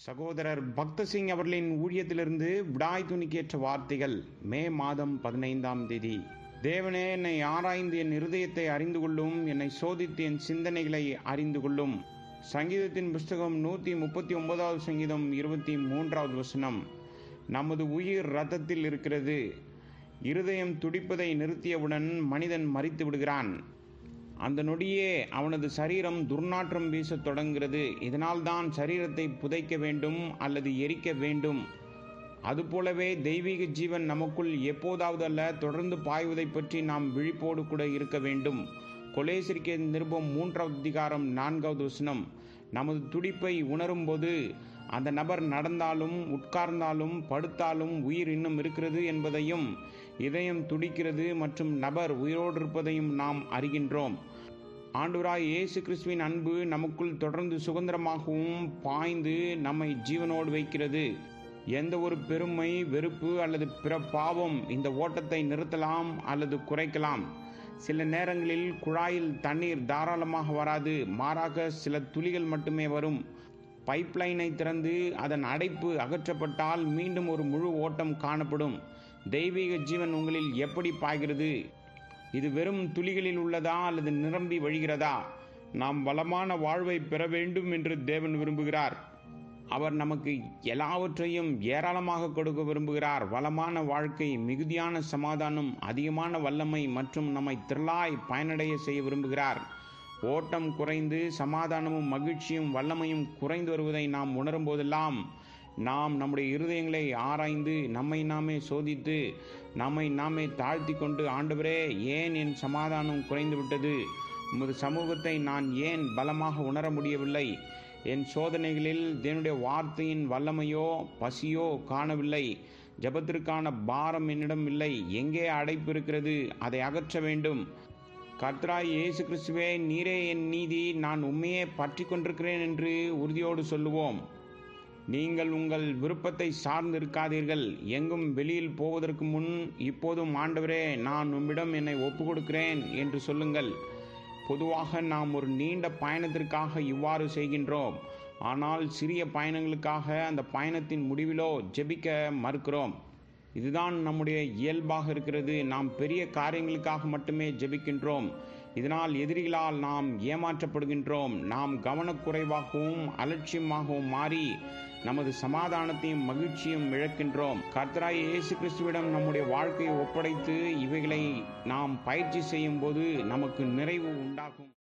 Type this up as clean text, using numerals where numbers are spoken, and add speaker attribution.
Speaker 1: சகோதரர் பக்த சிங் அவர்களின் ஊழியத்திலிருந்து விடாய் துணிக்கேற்ற வார்த்தைகள். மே மாதம் 15ஆம் தேதி. தேவனே, என்னை ஆராய்ந்து என் இருதயத்தை அறிந்து கொள்ளும், என்னை சோதித்து என் சிந்தனைகளை அறிந்து கொள்ளும். சங்கீதத்தின் புஸ்தகம் 139வது சங்கீதம் 23வது வசனம். நமது உயிர் இரத்தத்தில் இருக்கிறது. இருதயம் துடிப்பதை நிறுத்தியவுடன் மனிதன் மரித்து விடுகிறான். அந்த நொடியே அவனது சரீரம் துர்நாற்றம் வீசத் தொடங்குகிறது. இதனால் தான் சரீரத்தை புதைக்க வேண்டும் அல்லது எரிக்க வேண்டும். அதுபோலவே தெய்வீக ஜீவன் நமக்குள் எப்போதாவது அல்ல தொடர்ந்து பாய்வதை பற்றி நாம் விழிப்போடு கூட இருக்க வேண்டும். கொலோசியர் நிருபம் 3வது அதிகாரம் 4வது வசனம். நமது துடிப்பை உணரும்போது அந்த நபர் நடந்தாலும் உட்கார்ந்தாலும் படுத்தாலும் உயிர் இன்னும் இருக்கிறது என்பதையும், இதயம் துடிக்கிறது மற்றும் நபர் உயிரோடு இருப்பதையும் நாம் அறிகின்றோம். ஆண்டவராய் இயேசு கிறிஸ்துவின் அன்பு நமக்குள் தொடர்ந்து சுதந்திரமாகவும் பாய்ந்து நம்மை ஜீவனோடு வைக்கிறது. எந்த ஒரு பெருமை, வெறுப்பு அல்லது பிற பாவம் இந்த ஓட்டத்தை நிறுத்தலாம் அல்லது குறைக்கலாம். சில நேரங்களில் குழாயில் தண்ணீர் தாராளமாக வராது, மாறாக சில துளிகள் மட்டுமே வரும். பைப்லைனை திறந்து அதன் அடைப்பு அகற்றப்பட்டால் மீண்டும் ஒரு முழு ஓட்டம் காணப்படும். தெய்வீக ஜீவன் உங்களில் எப்படி பாய்கிறது? இது வெறும் துளிகளில் உள்ளதா அல்லது நிரம்பி வழிகிறதா? நாம் வளமான வாழ்வை பெற வேண்டும் என்று தேவன் விரும்புகிறார். அவர் நமக்கு எல்லாவற்றையும் ஏராளமாக கொடுக்க விரும்புகிறார். வளமான வாழ்க்கை, மிகுதியான சமாதானம், அதிகமான வல்லமை மற்றும் நம்மை திரளாய் பயனடைய செய்ய விரும்புகிறார். ஓட்டம் குறைந்து சமாதானமும் மகிழ்ச்சியும் வல்லமையும் குறைந்து வருவதை நாம் உணரும் போதெல்லாம் நாம் நம்முடைய இருதயங்களை ஆராய்ந்து நம்மை நாமே சோதித்து நம்மை நாமே தாழ்த்தி கொண்டு, ஆண்டவரே, ஏன் என் சமாதானம் குறைந்து விட்டது? உமது சமூகத்தை நான் ஏன் பலமாக உணர முடியவில்லை? என் சோதனைகளில் தேவனுடைய வார்த்தையின் வல்லமையோ பசியோ காணவில்லை. ஜெபத்திற்கான பாரம் என்னிடம் இல்லை. எங்கே அடைப்பு இருக்கிறது? அதை அகற்ற வேண்டும். கர்த்தராய் இயேசு கிறிஸ்துவே, நீரே என் நீதி, நான் உம்மையே பற்றி கொண்டிருக்கிறேன் என்று உறுதியோடு சொல்லுவோம். நீங்கள் உங்கள் விருப்பத்தை சார்ந்து இருக்காதீர்கள். எங்கும் வெளியில் போவதற்கு முன் இப்போதும், ஆண்டவரே, நான் உம்மிடம் என்னை ஒப்பு கொடுக்கிறேன் என்று சொல்லுங்கள். பொதுவாக நாம் ஒரு நீண்ட பயணத்திற்காக இவ்வாறு செய்கின்றோம். ஆனால் சிறிய பயணங்களுக்காக அந்த பயணத்தின் முடிவிலோ ஜெபிக்க மறுக்கிறோம். இதுதான் நம்முடைய இயல்பாக இருக்கிறது. நாம் பெரிய காரியங்களுக்காக மட்டுமே ஜெபிக்கின்றோம். இதனால் எதிரிகளால் நாம் ஏமாற்றப்படுகின்றோம். நாம் கவனக்குறைவாகவும் அலட்சியமாகவும் மாறி நமது சமாதானத்தையும் மகிழ்ச்சியும் இழக்கின்றோம். கர்த்தராய் இயேசு கிறிஸ்துவிடம் நம்முடைய வாழ்க்கையை ஒப்படைத்து இவைகளை நாம் பயிற்சி செய்யும் போது நமக்கு நிறைவு உண்டாகும்.